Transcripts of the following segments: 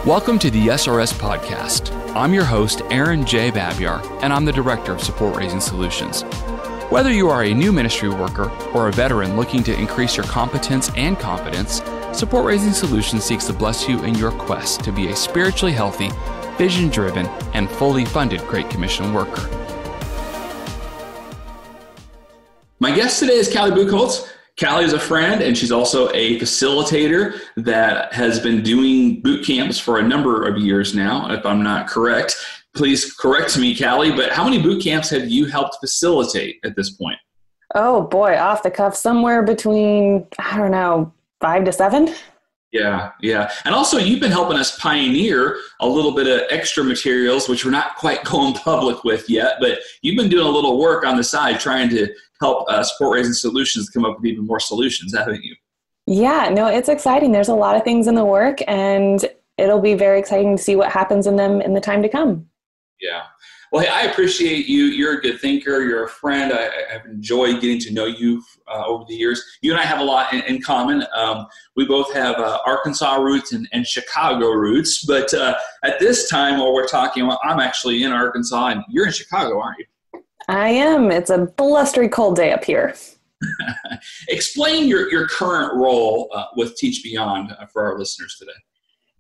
Welcome to the SRS Podcast. I'm your host, Aaron J. Babyar, and I'm the Director of Support Raising Solutions. Whether you are a new ministry worker or a veteran looking to increase your competence and confidence, Support Raising Solutions seeks to bless you in your quest to be a spiritually healthy, vision-driven, and fully funded Great Commission worker. My guest today is Callie Buchholtz. Callie is a friend, and she's also a facilitator that has been doing boot camps for a number of years now, if I'm not correct. Please correct me, Callie, but how many boot camps have you helped facilitate at this point? Oh boy, off the cuff, somewhere between, 5 to 7. Yeah. And also you've been helping us pioneer a little bit of extra materials, which we're not quite going public with yet, but you've been doing a little work on the side trying to help Support Raising Solutions come up with even more solutions, haven't you? Yeah, no, it's exciting. There's a lot of things in the work, and it'll be very exciting to see what happens in them in the time to come. Yeah. Well, hey, I appreciate you. You're a good thinker. You're a friend. I've enjoyed getting to know you over the years. You and I have a lot in common. We both have Arkansas roots and Chicago roots. But at this time, while we're talking, I'm actually in Arkansas, and you're in Chicago, aren't you? I am. It's a blustery cold day up here. Explain your current role with TeachBeyond for our listeners today.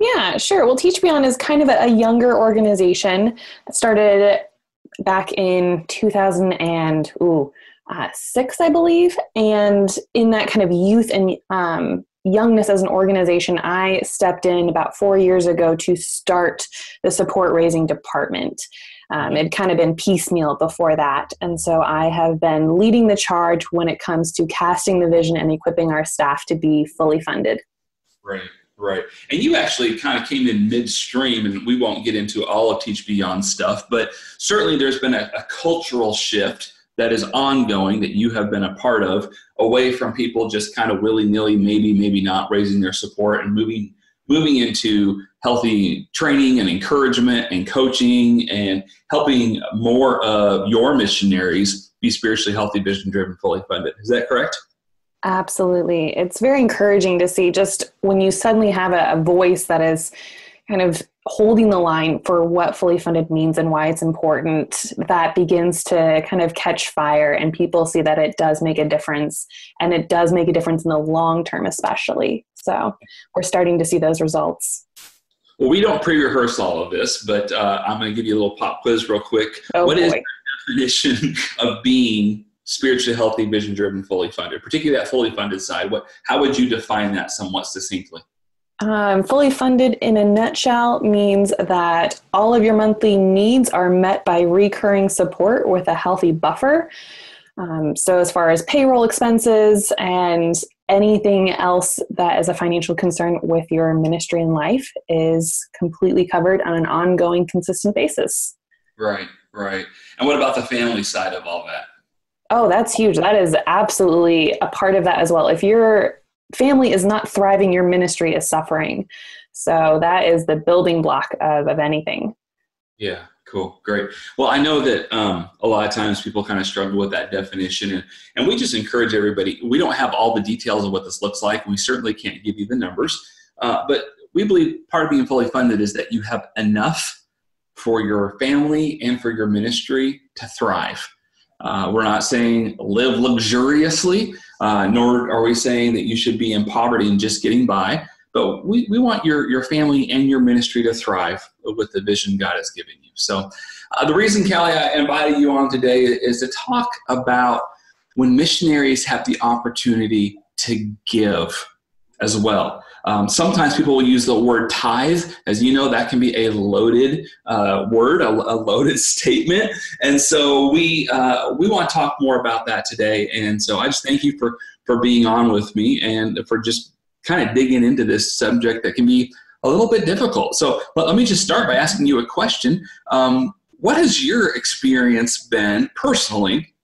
Yeah, sure. Well, TeachBeyond is kind of a younger organization. It started back in 2006, I believe. And in that kind of youth and youngness as an organization, I stepped in about 4 years ago to start the support raising department. It'd kind of been piecemeal before that. And so I have been leading the charge when it comes to casting the vision and equipping our staff to be fully funded. Right. And you actually kind of came in midstream, and we won't get into all of TeachBeyond stuff, but certainly there's been a cultural shift that is ongoing that you have been a part of, away from people just kind of willy-nilly, maybe not raising their support, and moving into healthy training and encouragement and coaching and helping more of your missionaries be spiritually healthy, vision-driven, fully funded. Is that correct? Absolutely. It's very encouraging to see just when you suddenly have a voice that is kind of holding the line for what fully funded means and why it's important, that begins to kind of catch fire, and people see that it does make a difference, and it does make a difference in the long term especially. So we're starting to see those results. Well, we don't pre-rehearse all of this, but I'm going to give you a little pop quiz real quick. What is the definition of being spiritually healthy, vision-driven, fully funded, particularly that fully funded side? How would you define that somewhat succinctly? Fully funded in a nutshell means that all of your monthly needs are met by recurring support with a healthy buffer. So as far as payroll expenses and anything else that is a financial concern with your ministry and life is completely covered on an ongoing, consistent basis. Right. And what about the family side of all that? Oh, that's huge. That is absolutely a part of that as well. If your family is not thriving, your ministry is suffering. So that is the building block of anything. Yeah, cool. Great. Well, I know that a lot of times people kind of struggle with that definition, and we just encourage everybody. We don't have all the details of what this looks like. We certainly can't give you the numbers, but we believe part of being fully funded is that you have enough for your family and for your ministry to thrive. We're not saying live luxuriously, nor are we saying that you should be in poverty and just getting by, but we want your family and your ministry to thrive with the vision God has given you. So the reason, Callie, I invited you on today is to talk about when missionaries have the opportunity to give as well. Sometimes people will use the word tithe. As you know, that can be a loaded word, a loaded statement. And so we want to talk more about that today. And so I just thank you for being on with me and for just kind of digging into this subject that can be a little bit difficult. So let me just start by asking you a question. What has your experience been personally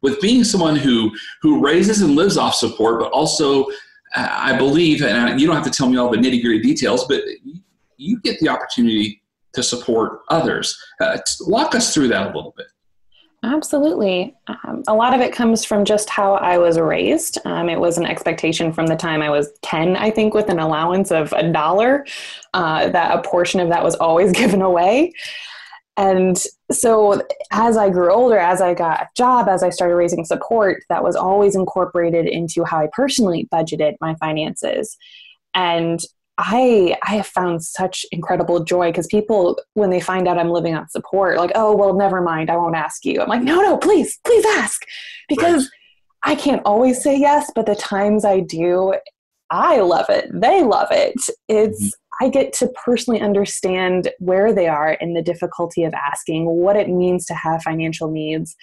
with being someone who raises and lives off support, but also I believe, and you don't have to tell me all the nitty-gritty details, but you get the opportunity to support others. Walk us through that a little bit. Absolutely. A lot of it comes from just how I was raised. It was an expectation from the time I was 10, I think, with an allowance of $1, that a portion of that was always given away. And so as I grew older, as I got a job, as I started raising support, that was always incorporated into how I personally budgeted my finances. And I have found such incredible joy because people, when they find out I'm living on support, like, oh, well, never mind, I won't ask you. I'm like, no, please ask. Because I can't always say yes, but the times I do, I love it. They love it. I get to personally understand where they are in the difficulty of asking, what it means to have financial needs.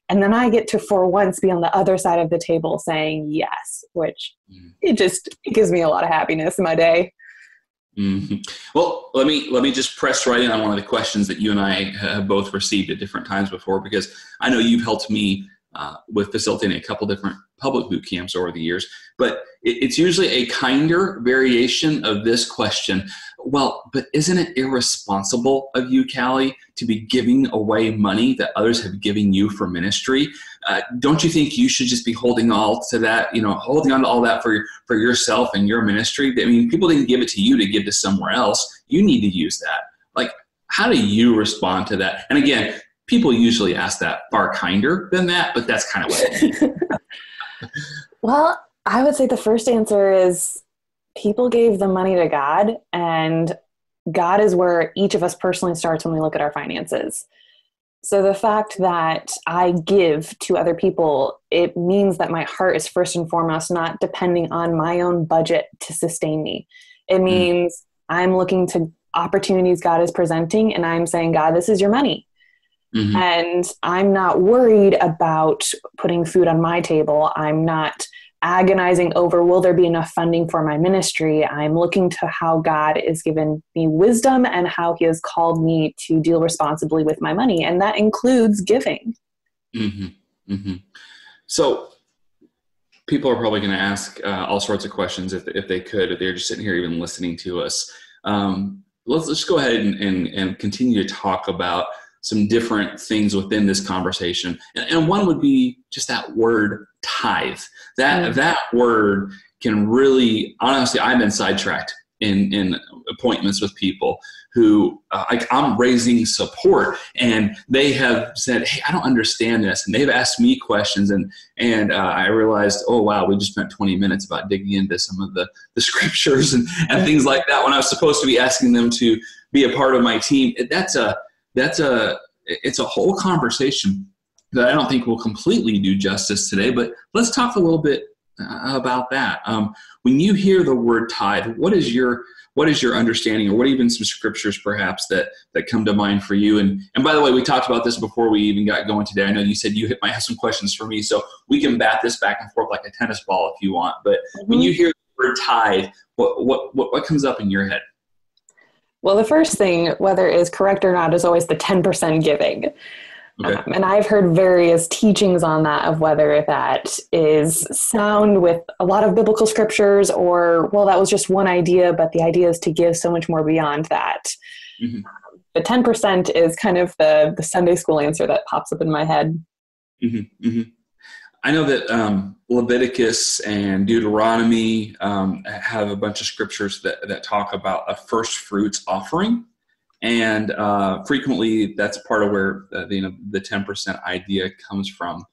And then I get to, for once, be on the other side of the table saying yes, which it gives me a lot of happiness in my day. Mm-hmm. Well, let me just press right in on one of the questions that you and I have both received at different times before, because I know you've helped me with facilitating a couple different public boot camps over the years, but it's usually a kinder variation of this question. Well, but isn't it irresponsible of you, Callie, to be giving away money that others have given you for ministry? Don't you think you should just be holding all to that, holding on to all that for yourself and your ministry? I mean, people didn't give it to you to give to somewhere else. You need to use that. Like, how do you respond to that? And again, people usually ask that far kinder than that, but that's kind of what it is. Well, I would say the first answer is people gave the money to God, and God is where each of us personally starts when we look at our finances. So the fact that I give to other people, it means that my heart is first and foremost not depending on my own budget to sustain me. It means I'm looking to opportunities God is presenting, and I'm saying, God, this is your money. Mm-hmm. And I'm not worried about putting food on my table. I'm not agonizing over, will there be enough funding for my ministry? I'm looking to how God has given me wisdom and how he has called me to deal responsibly with my money. And that includes giving. Mm-hmm. Mm-hmm. So people are probably going to ask all sorts of questions if they could, if they're just sitting here even listening to us. Let's just go ahead and continue to talk about some different things within this conversation. And one would be just that word tithe. That word can really, honestly, I've been sidetracked in appointments with people who I'm raising support, and they have said, hey, I don't understand this. And they've asked me questions, and I realized, oh, wow, we just spent 20 minutes about digging into some of the scriptures and things like that when I was supposed to be asking them to be a part of my team. It's a whole conversation that I don't think will completely do justice today, but let's talk a little bit about that. When you hear the word tithe, what is your understanding, or what even some scriptures perhaps that come to mind for you? And by the way, we talked about this before we even got going today. I know you said you might have some questions for me, so we can bat this back and forth like a tennis ball if you want. But when you hear the word tithe, what comes up in your head? Well, the first thing, whether it is correct or not, is always the 10% giving. Okay. And I've heard various teachings on that, of whether that is sound with a lot of biblical scriptures, or, well, that was just one idea, but the idea is to give so much more beyond that. Mm-hmm. The 10% is kind of the Sunday school answer that pops up in my head. Mm-hmm. Mm-hmm. I know that Leviticus and Deuteronomy have a bunch of scriptures that talk about a first fruits offering. And frequently that's part of where the 10% idea comes from.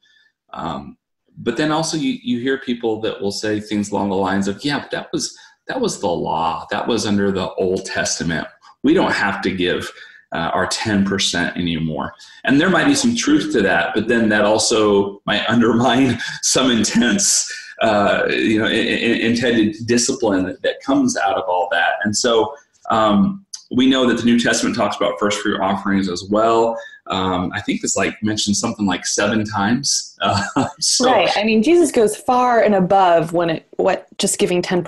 But then also you hear people that will say things along the lines of, yeah, but that was the law. That was under the Old Testament. We don't have to give our 10% anymore. And there might be some truth to that, but then that also might undermine some intense intended discipline that comes out of all that. And so we know that the New Testament talks about first fruit offerings as well. I think it's mentioned something like 7 times. Right. I mean, Jesus goes far and above just giving 10%.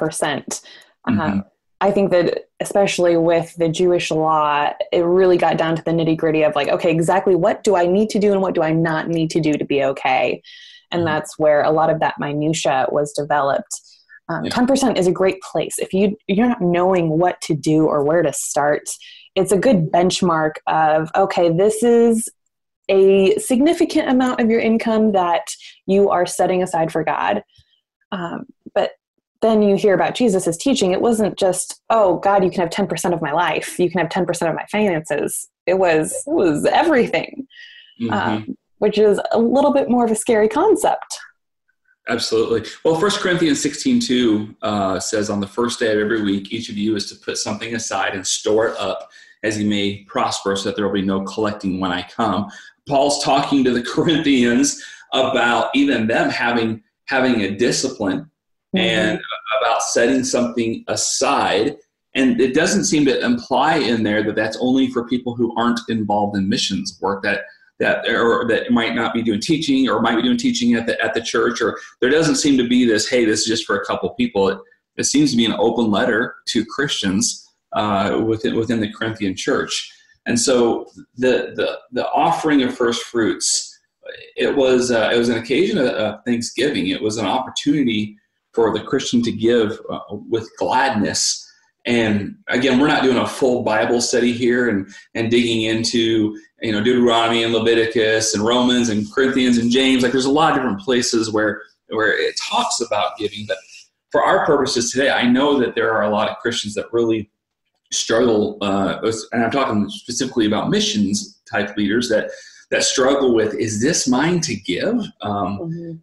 Mm-hmm. I think that especially with the Jewish law, it really got down to the nitty gritty of okay, exactly what do I need to do and what do I not need to do to be okay? And mm-hmm. that's where a lot of that minutia was developed. 10% is a great place. If you're not knowing what to do or where to start, it's a good benchmark of, okay, this is a significant amount of your income that you are setting aside for God. But then you hear about Jesus' teaching. It wasn't just, oh, God, you can have 10% of my life. You can have 10% of my finances. It was everything, which is a little bit more of a scary concept. Absolutely. Well, 1 Corinthians 16:2 says, on the first day of every week, each of you is to put something aside and store it up as he may prosper, so that there will be no collecting when I come. Paul's talking to the Corinthians about even them having a discipline and about setting something aside. And it doesn't seem to imply in there that that's only for people who aren't involved in missions work, that might not be doing teaching, or might be doing teaching at the church, or there doesn't seem to be this, hey, this is just for a couple people. It seems to be an open letter to Christians within the Corinthian church. And so the offering of first fruits, it was an occasion of Thanksgiving. It was an opportunity for the Christian to give with gladness. And again, we're not doing a full Bible study here and digging into, Deuteronomy and Leviticus and Romans and Corinthians and James. Like, there's a lot of different places where it talks about giving. But for our purposes today, I know that there are a lot of Christians that really struggle, and I'm talking specifically about missions type leaders that struggle with, is this mine to give? I'm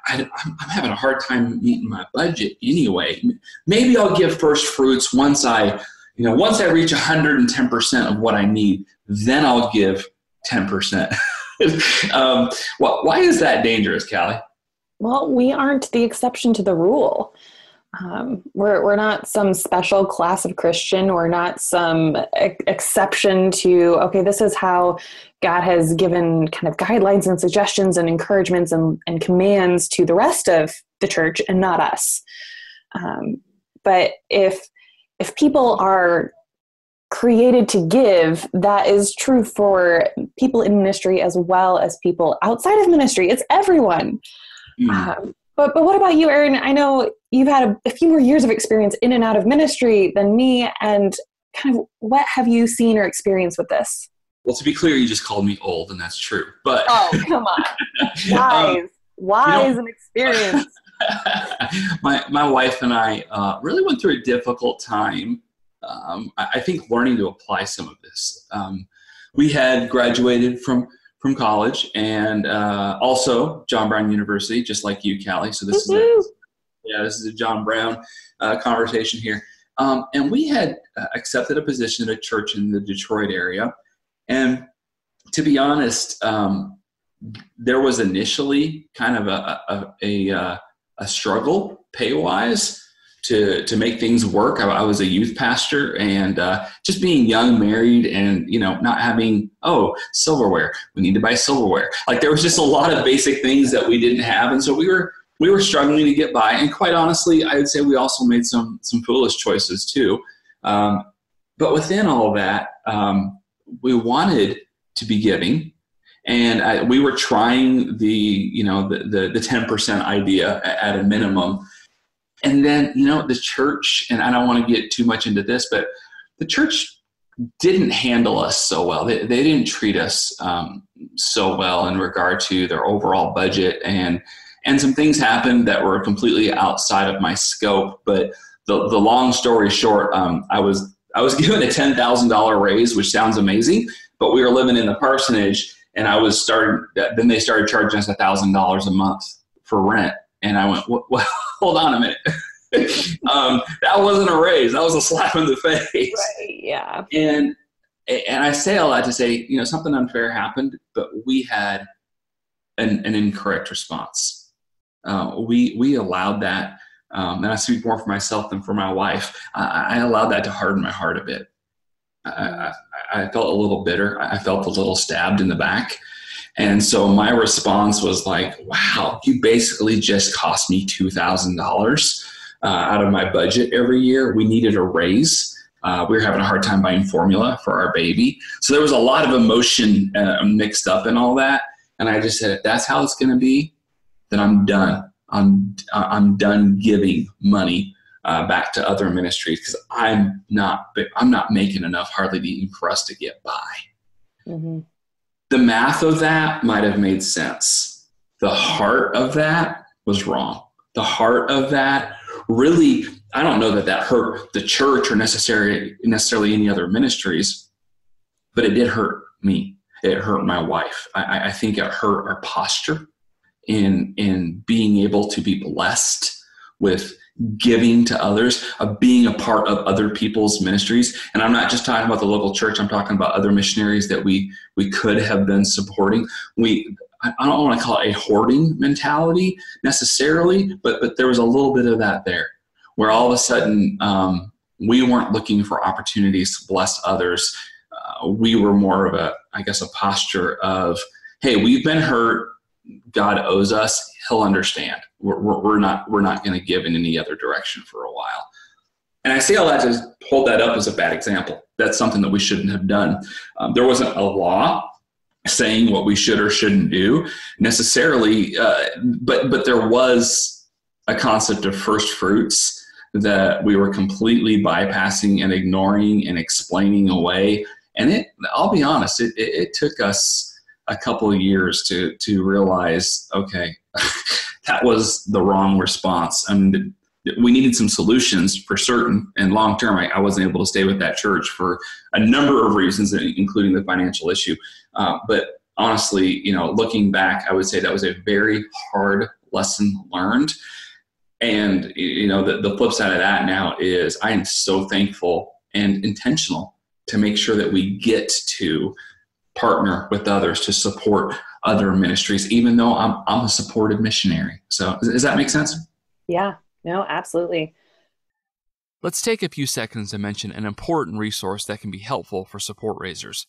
having a hard time meeting my budget anyway. Maybe I'll give first fruits once I reach 110% of what I need, then I'll give 10%. Why is that dangerous, Callie? Well, we aren't the exception to the rule. We're not some special class of Christian. We're not some exception to, okay, this is how God has given kind of guidelines and suggestions and encouragements and commands to the rest of the church and not us. But if people are created to give, that is true for people in ministry as well as people outside of ministry. It's everyone. But what about you, Aaron? I know you've had a few more years of experience in and out of ministry than me, and kind of what have you seen or experienced with this? Well, to be clear, you just called me old, and that's true. But oh, come on, wise and experienced. My wife and I really went through a difficult time. I think learning to apply some of this. We had graduated from college, and also John Brown University, just like you, Callie. So this is a John Brown conversation here. And we had accepted a position at a church in the Detroit area. And to be honest, there was initially kind of a struggle pay-wise to make things work. I was a youth pastor, and just being young, married, and not having silverware. We need to buy silverware. Like, there was just a lot of basic things that we didn't have, and so we were struggling to get by. And quite honestly, I would say we also made some foolish choices too. But within all of that, we wanted to be giving, and we were trying the 10% idea at a minimum. And then, the church, and I don't want to get too much into this, but the church didn't handle us so well. They didn't treat us so well in regard to their overall budget, and some things happened that were completely outside of my scope. But the long story short, I was given a $10,000 raise, which sounds amazing, but we were living in the parsonage, and then they started charging us $1,000 a month for rent. And I went, well, hold on a minute. That wasn't a raise. That was a slap in the face. Right, yeah. And I say all that to say, something unfair happened, but we had an incorrect response. We allowed that, and I speak more for myself than for my wife. I allowed that to harden my heart a bit. I felt a little bitter. I felt a little stabbed in the back. And so my response was like, wow, you basically just cost me $2,000 out of my budget every year. We needed a raise. We were having a hard time buying formula for our baby. So there was a lot of emotion mixed up in all that. And I just said, if that's how it's going to be, then I'm done. I'm done giving money back to other ministries, because I'm not making enough hardly even for us to get by. Mm-hmm. The math of that might have made sense. The heart of that was wrong. The heart of that really, I don't know that that hurt the church or necessarily any other ministries, but it did hurt me. It hurt my wife. I think it hurt our posture in being able to be blessed with giving to others, of being a part of other people's ministries. And I'm not just talking about the local church. I'm talking about other missionaries that we could have been supporting. I don't want to call it a hoarding mentality necessarily, but there was a little bit of that there, where all of a sudden we weren't looking for opportunities to bless others. We were more of a posture of, hey, we've been hurt. God owes us. He'll understand. We're not going to give in any other direction for a while. And I say all that to hold that up as a bad example. That's something that we shouldn't have done. There wasn't a law saying what we should or shouldn't do necessarily, but there was a concept of first fruits that we were completely bypassing and ignoring and explaining away. And I'll be honest, it took us a couple of years to realize, okay, that was the wrong response. I mean, we needed some solutions for certain, and long term, I wasn't able to stay with that church for a number of reasons, including the financial issue. But honestly, looking back, I would say that was a very hard lesson learned. And the flip side of that now is I am so thankful and intentional to make sure that we get to partner with others to support other ministries, even though I'm a supported missionary. So does that make sense? Yeah, no, absolutely. Let's take a few seconds to mention an important resource that can be helpful for support raisers.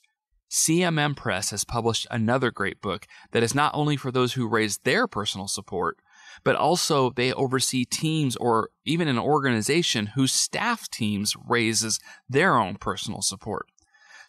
CMM Press has published another great book that is not only for those who raise their personal support, but also they oversee teams or even an organization whose staff teams raises their own personal support.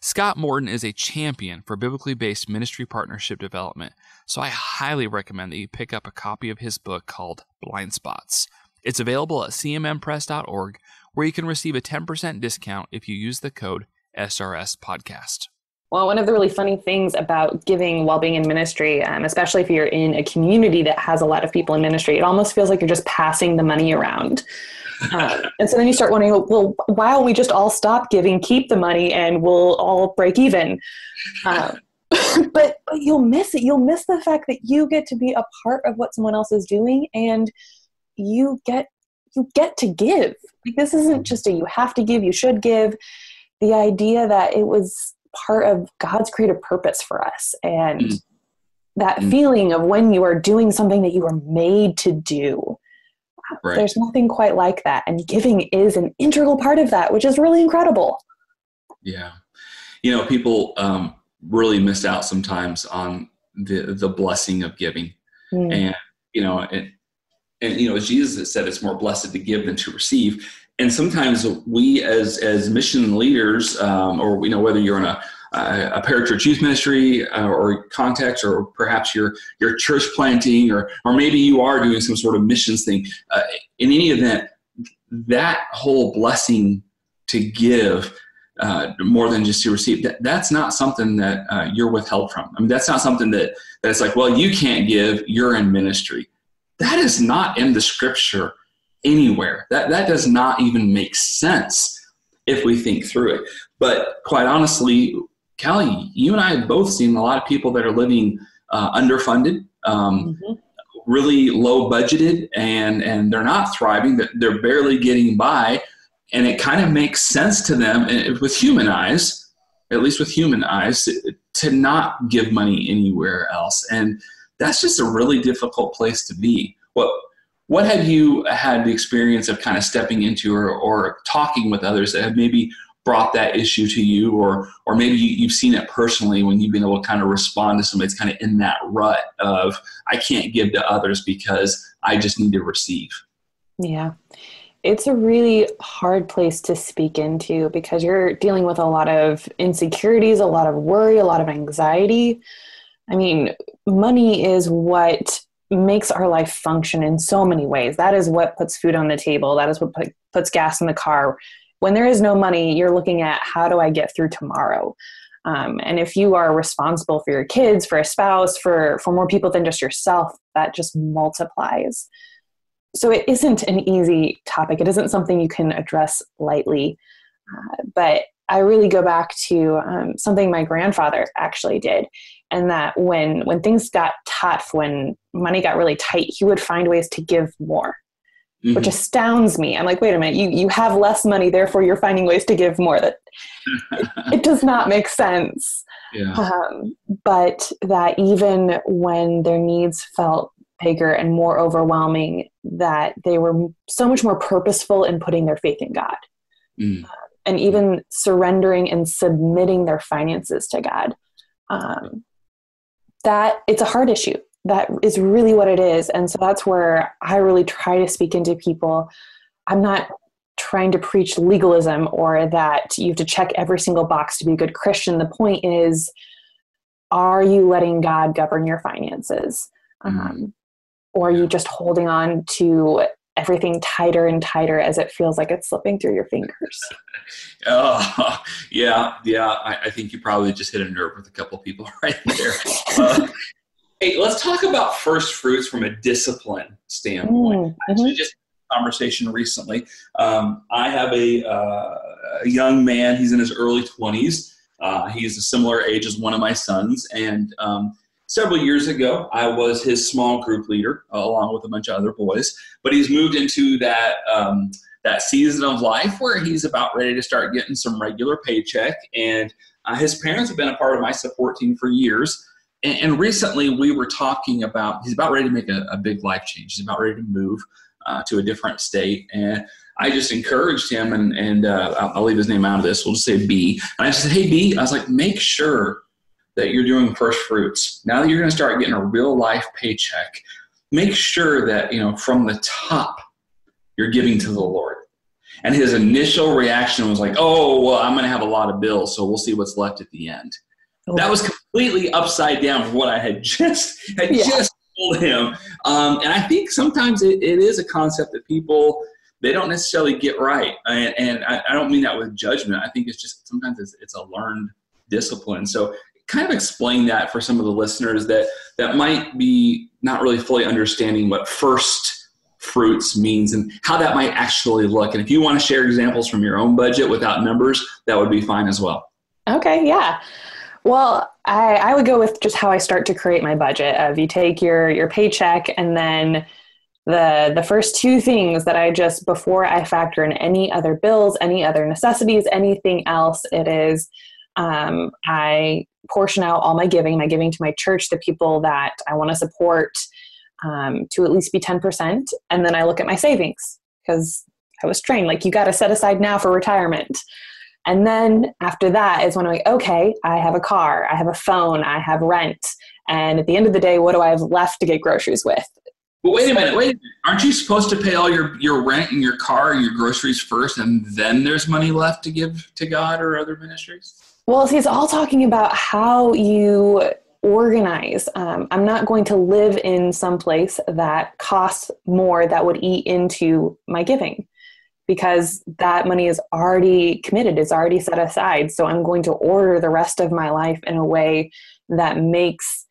Scott Morton is a champion for biblically based ministry partnership development, so I highly recommend that you pick up a copy of his book called Blind Spots. It's available at cmmpress.org, where you can receive a 10% discount if you use the code SRS Podcast. Well, one of the really funny things about giving while being in ministry, especially if you're in a community that has a lot of people in ministry, it almost feels like you're just passing the money around. And so then you start wondering, well, why don't we just all stop giving, keep the money, and we'll all break even? But you'll miss it. You'll miss the fact that you get to be a part of what someone else is doing, and you get to give. Like, this isn't just you have to give, you should give. The idea that it was part of God's creative purpose for us, and that feeling of when you are doing something that you were made to do. Right. There's nothing quite like that. And giving is an integral part of that, which is really incredible. Yeah. People really miss out sometimes on the blessing of giving. And, as Jesus has said, it's more blessed to give than to receive. And sometimes we as mission leaders, or whether you're in a parachurch youth ministry or context, or perhaps you're church planting, or maybe you are doing some sort of missions thing. In any event, that whole blessing to give more than just to receive, that's not something that you're withheld from. I mean, that's not something that it's like, well, you can't give, you're in ministry. That is not in the scripture anywhere. That does not even make sense if we think through it. But quite honestly, Callie, you and I have both seen a lot of people that are living underfunded, really low budgeted, and they're not thriving, that they're barely getting by. And it kind of makes sense to them, with human eyes, at least with human eyes, to not give money anywhere else. And that's just a really difficult place to be. What have you had the experience of kind of stepping into or talking with others that have maybe brought that issue to you, or maybe you've seen it personally when you've been able to kind of respond to somebody that's kind of in that rut of, I can't give to others because I just need to receive? Yeah. It's a really hard place to speak into, because you're dealing with a lot of insecurities, a lot of worry, a lot of anxiety. I mean, money is what makes our life function in so many ways. That is what puts food on the table. That is what puts gas in the car. When there is no money, you're looking at, how do I get through tomorrow? And if you are responsible for your kids, for a spouse, for more people than just yourself, that just multiplies. So it isn't an easy topic. It isn't something you can address lightly. But I really go back to something my grandfather actually did. And that when things got tough, when money got really tight, he would find ways to give more, which astounds me. I'm like, wait a minute, you have less money, therefore you're finding ways to give more. That it does not make sense. Yeah. But that even when their needs felt bigger and more overwhelming, that they were so much more purposeful in putting their faith in God. And even surrendering and submitting their finances to God. That it's a heart issue. That is really what it is. And so that's where I really try to speak into people. I'm not trying to preach legalism or that you have to check every single box to be a good Christian. The point is, are you letting God govern your finances? Or are you just holding on to everything tighter and tighter as it feels like it's slipping through your fingers? Yeah. I think you probably just hit a nerve with a couple of people right there. Hey, let's talk about first fruits from a discipline standpoint. Actually, just a conversation recently. I have a young man. He's in his early 20s. He's a similar age as one of my sons. And several years ago, I was his small group leader along with a bunch of other boys. But he's moved into that season of life where he's about ready to start getting some regular paycheck. And his parents have been a part of my support team for years. And recently we were talking about, he's about ready to make a big life change. He's about ready to move to a different state. And I just encouraged him, and I'll leave his name out of this. We'll just say B. And I said, hey, B, I was like, make sure that you're doing first fruits. Now that you're going to start getting a real life paycheck, make sure that, from the top, you're giving to the Lord. And his initial reaction was like, oh, well, I'm going to have a lot of bills, so we'll see what's left at the end. That was completely upside down from what I had just told him. And I think sometimes it is a concept that people, they don't necessarily get right. And I don't mean that with judgment. I think it's just sometimes it's a learned discipline. So kind of explain that for some of the listeners that might be not really fully understanding what first fruits means and how that might actually look. And if you want to share examples from your own budget without numbers, that would be fine as well. Okay, yeah. Well, I would go with just how I start to create my budget. Of you take your paycheck, and then the first two things that before I factor in any other bills, any other necessities, anything else, it is I portion out all my giving to my church, the people that I want to support, to at least be 10%. And then I look at my savings, because I was trained, like, you got to set aside now for retirement. And then after that is when I'm like, okay, I have a car, I have a phone, I have rent. And at the end of the day, what do I have left to get groceries with? But wait a minute. Aren't you supposed to pay all your rent and your car and your groceries first, and then there's money left to give to God or other ministries? Well, see, it's all talking about how you organize. I'm not going to live in some place that costs more, that would eat into my giving, because that money is already committed, is already set aside. So I'm going to order the rest of my life in a way that makes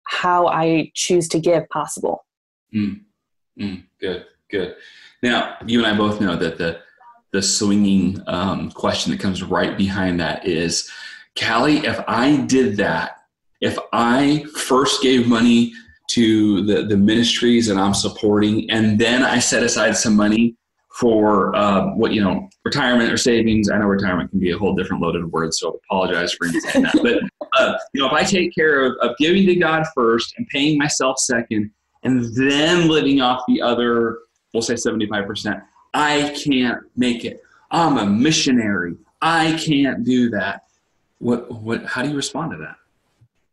how I choose to give possible. Good. Now, you and I both know that the swinging question that comes right behind that is, Callie, if I did that, if I first gave money to the ministries that I'm supporting, and then I set aside some money for retirement or savings. I know retirement can be a whole different loaded word, so I apologize for saying that. But if I take care of giving to God first and paying myself second, and then living off the other, we'll say 75%, I can't make it. I'm a missionary. I can't do that. How do you respond to that?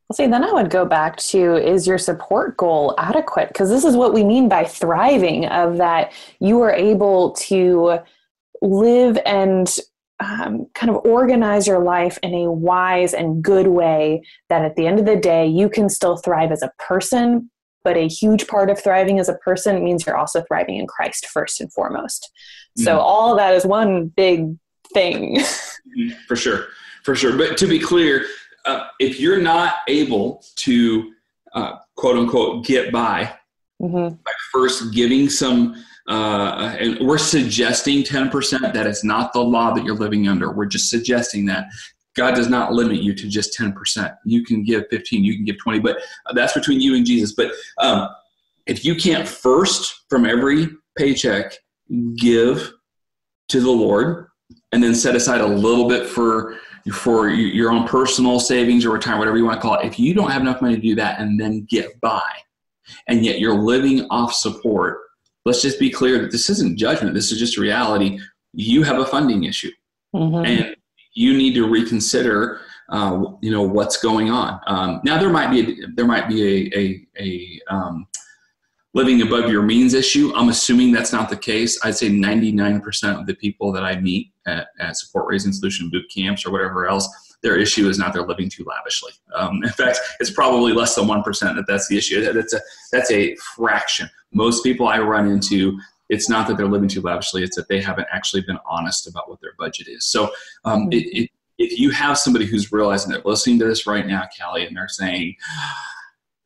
Well, see, then I would go back to, is your support goal adequate? Because this is what we mean by thriving, of that you are able to live and kind of organize your life in a wise and good way, that at the end of the day, you can still thrive as a person. But a huge part of thriving as a person means you're also thriving in Christ first and foremost. So all of that is one big thing. For sure. But to be clear, if you're not able to, quote unquote, get by first giving some, and we're suggesting 10%, that is not the law that you're living under. We're just suggesting that. God does not limit you to just 10%. You can give 15, you can give 20, but that's between you and Jesus. But if you can't first from every paycheck give to the Lord and then set aside a little bit for your own personal savings or retirement, whatever you want to call it, if you don't have enough money to do that and then get by, and yet you're living off support, let's just be clear that this isn't judgment. This is just reality. You have a funding issue. And you need to reconsider, what's going on. Now there might be a living above your means issue. I'm assuming that's not the case. I'd say 99% of the people that I meet at Support Raising Solution boot camps or whatever else, their issue is not they're living too lavishly. In fact, it's probably less than 1% that's the issue. That's a fraction. Most people I run into, it's not that they're living too lavishly, it's that they haven't actually been honest about what their budget is. So if you have somebody who's realizing they're listening to this right now, Callie, and they're saying,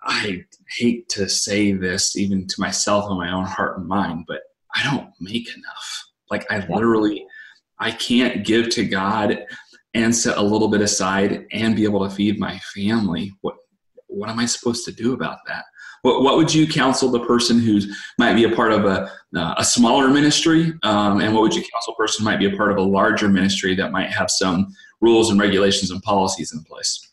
I hate to say this even to myself in my own heart and mind, but I don't make enough. Like I can't give to God and set a little bit aside and be able to feed my family. What am I supposed to do about that? What would you counsel the person who might be a part of a smaller ministry? And what would you counsel a person who might be a part of a larger ministry that might have some rules and regulations and policies in place?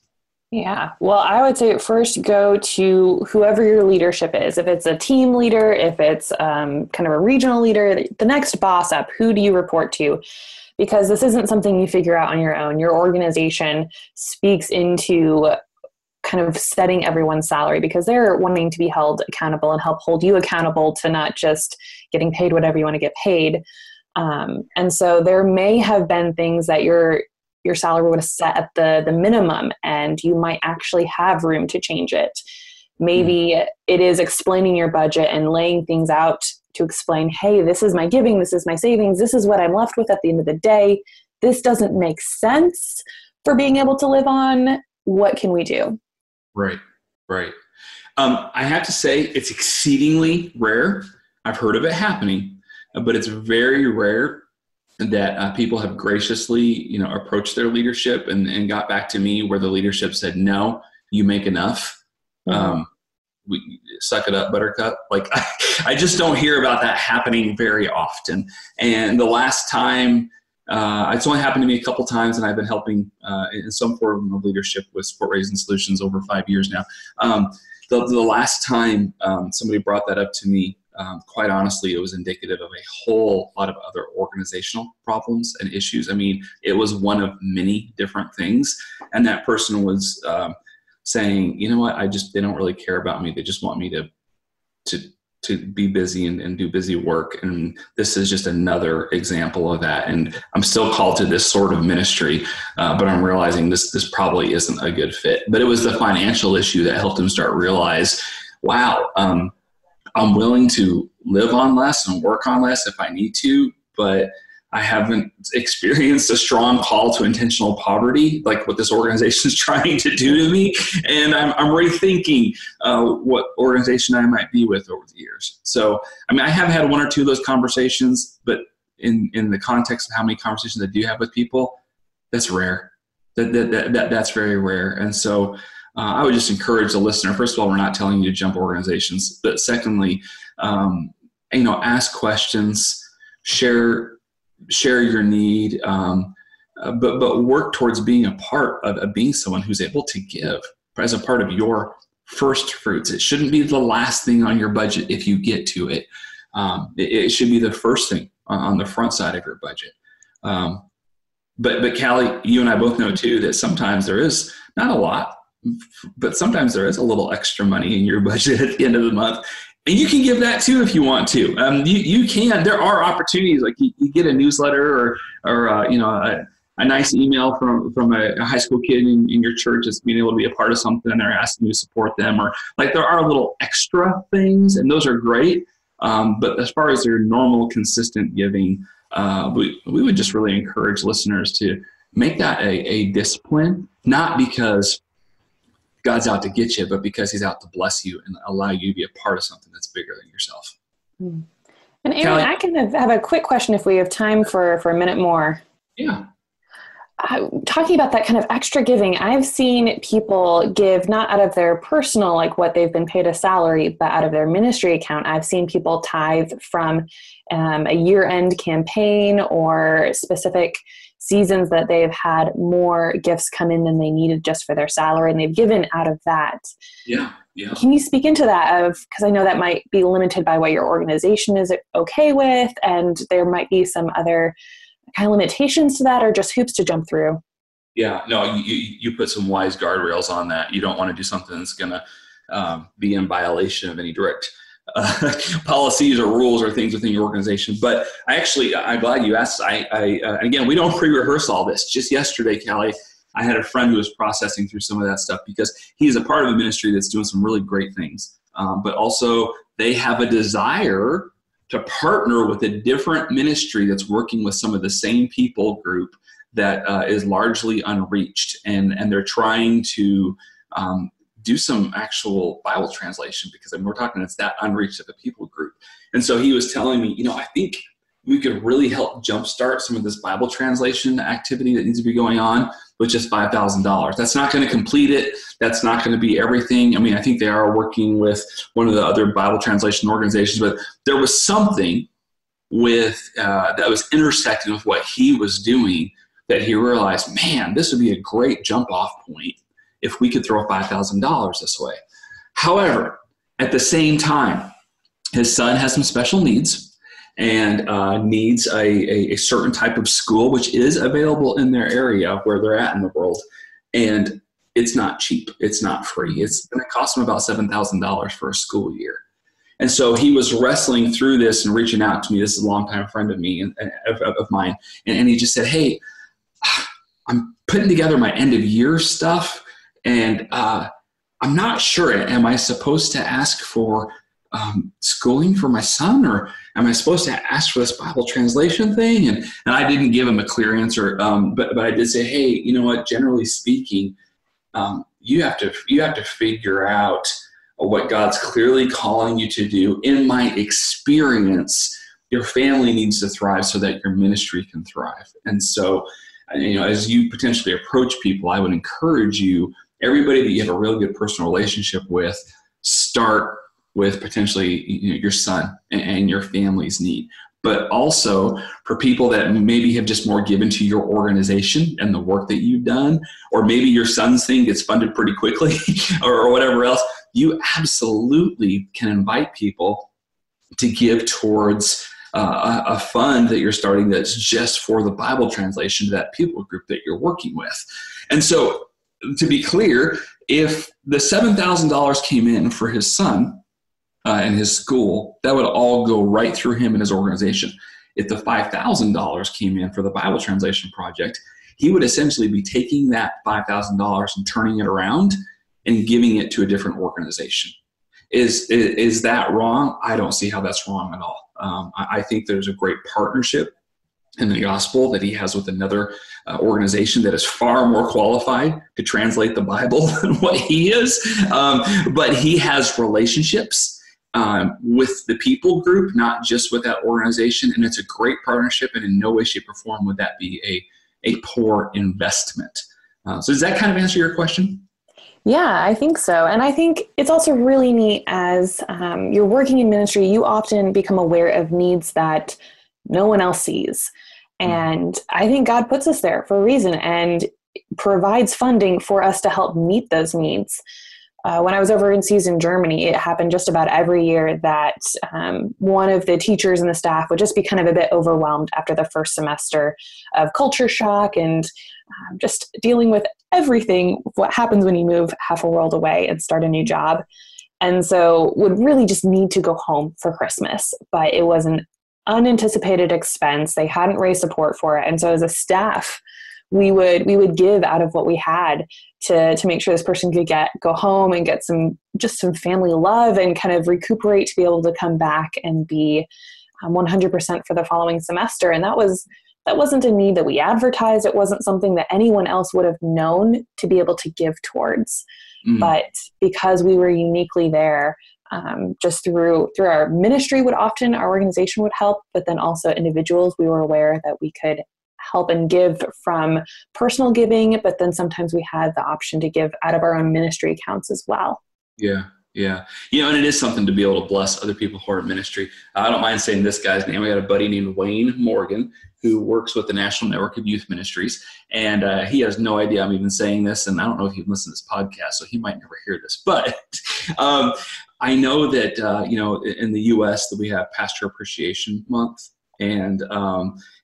Yeah. Well, I would say first go to whoever your leadership is. If it's a team leader, if it's kind of a regional leader, the next boss up, who do you report to? Because this isn't something you figure out on your own. Your organization speaks into kind of setting everyone's salary because they're wanting to be held accountable and help hold you accountable to not just getting paid whatever you want to get paid. And so there may have been things that your salary would have set at the minimum, and you might actually have room to change it. Maybe it is explaining your budget and laying things out to explain, hey, this is my giving, this is my savings, this is what I'm left with at the end of the day. This doesn't make sense for being able to live on. What can we do? Right. I have to say it's exceedingly rare. I've heard of it happening, but it's very rare that people have graciously, approached their leadership and got back to me where the leadership said, no, you make enough. We suck it up, buttercup. Like I just don't hear about that happening very often. And the last time, it's only happened to me a couple times, and I've been helping in some form of leadership with Support Raising Solutions over 5 years now. The last time somebody brought that up to me, quite honestly, it was indicative of a whole lot of other organizational problems and issues. I mean, it was one of many different things. And that person was saying, you know what, they don't really care about me. They just want me to be busy and do busy work. And this is just another example of that. And I'm still called to this sort of ministry, but I'm realizing this probably isn't a good fit. But it was the financial issue that helped him start realize, wow, I'm willing to live on less and work on less if I need to, but I haven't experienced a strong call to intentional poverty like what this organization is trying to do to me. And I'm rethinking what organization I might be with over the years. So, I mean, I have had one or two of those conversations, but in the context of how many conversations I do have with people, that's rare. That's very rare. And so I would just encourage the listener, first of all, we're not telling you to jump organizations, but secondly, ask questions, share your need, but work towards being a part of being someone who's able to give as a part of your first fruits. It shouldn't be the last thing on your budget if you get to it. It should be the first thing on the front side of your budget. But Callie, you and I both know too that sometimes there is not a lot, but sometimes there is a little extra money in your budget at the end of the month. And you can give that too if you want to. You can. There are opportunities, like you get a newsletter or a nice email from a high school kid in your church that's being able to be a part of something and they're asking you to support them. Or like there are little extra things, and those are great. But as far as your normal, consistent giving, we would just really encourage listeners to make that a discipline, not because God's out to get you, but because he's out to bless you and allow you to be a part of something that's bigger than yourself. And Aaron, Callie, I can have a quick question if we have time for a minute more. Yeah. Talking about that kind of extra giving, I've seen people give not out of their personal, like what they've been paid a salary, but out of their ministry account. I've seen people tithe from a year-end campaign or specific seasons that they've had more gifts come in than they needed just for their salary, and they've given out of that. Yeah. Can you speak into that? Because I know that might be limited by what your organization is okay with, and there might be some other kind of limitations to that, or just hoops to jump through. Yeah, no, you put some wise guardrails on that. You don't want to do something that's going to be in violation of any direct policies or rules or things within your organization. But I'm glad you asked. Again, we don't pre-rehearse all this. Just yesterday, Callie, I had a friend who was processing through some of that stuff because he's a part of a ministry that's doing some really great things. But also they have a desire to partner with a different ministry that's working with some of the same people group that is largely unreached. And they're trying to do some actual Bible translation because we're talking, it's that unreached of a people group. And so he was telling me, I think we could really help jumpstart some of this Bible translation activity that needs to be going on with just $5,000. That's not going to complete it. That's not going to be everything. I mean, I think they are working with one of the other Bible translation organizations, but there was something with that was intersecting with what he was doing that he realized, man, this would be a great jump off point if we could throw $5,000 this way. However, at the same time, his son has some special needs and needs a certain type of school, which is available in their area where they're at in the world. And it's not cheap. It's not free. It's going to cost him about $7,000 for a school year. And so he was wrestling through this and reaching out to me. This is a longtime friend of me of mine. And he just said, hey, I'm putting together my end of year stuff. And I'm not sure, am I supposed to ask for schooling for my son, or am I supposed to ask for this Bible translation thing? And I didn't give him a clear answer, but I did say, hey, you know what, generally speaking, you have to figure out what God's clearly calling you to do. In my experience, your family needs to thrive so that your ministry can thrive. And so, as you potentially approach people, I would encourage you, everybody that you have a really good personal relationship with, start with potentially your son and your family's need. But also for people that maybe have just more given to your organization and the work that you've done, or maybe your son's thing gets funded pretty quickly or whatever else, you absolutely can invite people to give towards a fund that you're starting that's just for the Bible translation to that people group that you're working with. And so to be clear, if the $7,000 came in for his son and his school, that would all go right through him and his organization. If the $5,000 came in for the Bible translation project, he would essentially be taking that $5,000 and turning it around and giving it to a different organization. Is that wrong? I don't see how that's wrong at all. I think there's a great partnership in the gospel that he has with another organization that is far more qualified to translate the Bible than what he is. But he has relationships with the people group, not just with that organization. And it's a great partnership, and in no way, shape, or form would that be a poor investment. So does that kind of answer your question? Yeah, I think so. And I think it's also really neat as you're working in ministry, you often become aware of needs that no one else sees. And I think God puts us there for a reason and provides funding for us to help meet those needs. When I was overseas in Germany, it happened just about every year that one of the teachers and the staff would just be kind of a bit overwhelmed after the first semester of culture shock and just dealing with everything, what happens when you move half a world away and start a new job. And so would really just need to go home for Christmas, but it was an unanticipated expense. They hadn't raised support for it. And so as a staff, we would give out of what we had to make sure this person could go home and get some family love and kind of recuperate to be able to come back and be 100% for the following semester. And that was that wasn't a need that we advertised. It wasn't something that anyone else would have known to be able to give towards. But because we were uniquely there, just through our ministry our organization would help, but then also individuals, we were aware that we could help and give from personal giving, but then sometimes we had the option to give out of our own ministry accounts as well. Yeah. And it is something to be able to bless other people who are in ministry. I don't mind saying this guy's name. We got a buddy named Wayne Morgan who works with the National Network of Youth Ministries. And he has no idea I'm even saying this. And I don't know if he listens to this podcast, so he might never hear this. But I know that, in the U.S. that we have Pastor Appreciation Month. And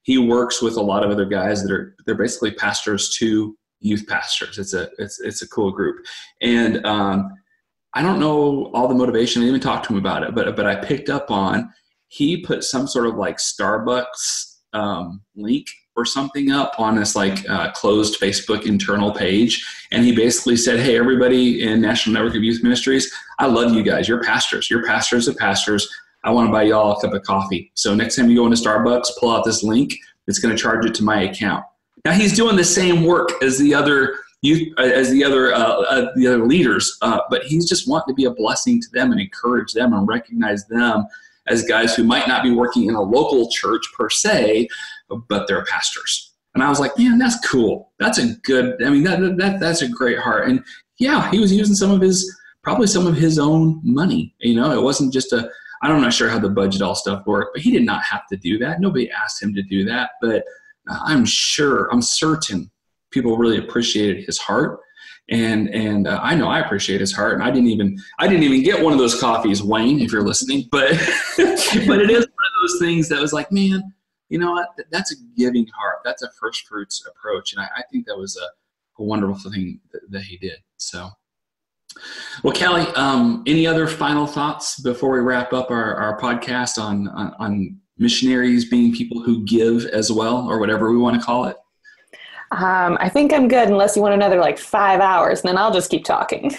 he works with a lot of other guys they're basically pastors to youth pastors. It's a cool group. And I don't know all the motivation. I didn't even talk to him about it, but I picked up on he put some sort of like Starbucks link or something up on this closed Facebook internal page. And he basically said, hey, everybody in National Network of Youth Ministries, I love you guys. You're pastors. You're pastors of pastors. I want to buy y'all a cup of coffee. So next time you go into Starbucks, pull out this link. It's going to charge it to my account. Now he's doing the same work as the other leaders, but he's just wanting to be a blessing to them and encourage them and recognize them as guys who might not be working in a local church per se, but they're pastors. And I was like, man, that's cool. That's a good. I mean, that's a great heart. And yeah, he was using probably some of his own money. It wasn't just I'm not sure how the budget all stuff worked, but he did not have to do that. Nobody asked him to do that, but I'm certain people really appreciated his heart, and I know I appreciate his heart. And I didn't even get one of those coffees, Wayne, if you're listening. But but it is one of those things that was like, man, you know what? That's a giving heart. That's a first fruits approach, and I think that was a wonderful thing that he did. So. Well, Callie, any other final thoughts before we wrap up our podcast on missionaries being people who give as well, or whatever we want to call it? I think I'm good unless you want another 5 hours, and then I'll just keep talking.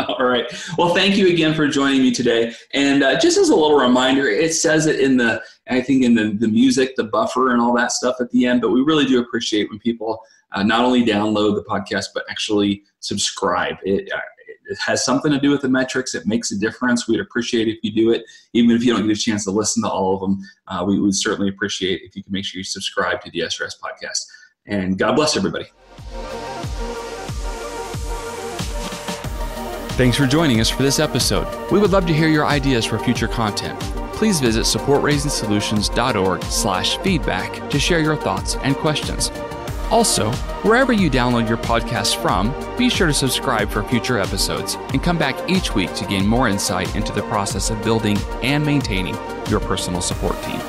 All right. Well, thank you again for joining me today. And just as a little reminder, it says it in the music, the buffer and all that stuff at the end, but we really do appreciate when people not only download the podcast, but actually subscribe. It has something to do with the metrics. It makes a difference. We'd appreciate if you do it. Even if you don't get a chance to listen to all of them, we would certainly appreciate if you can make sure you subscribe to the SRS podcast. And God bless everybody. Thanks for joining us for this episode. We would love to hear your ideas for future content. Please visit supportraisersolutions.org/feedback to share your thoughts and questions. Also, wherever you download your podcast from, be sure to subscribe for future episodes and come back each week to gain more insight into the process of building and maintaining your personal support team.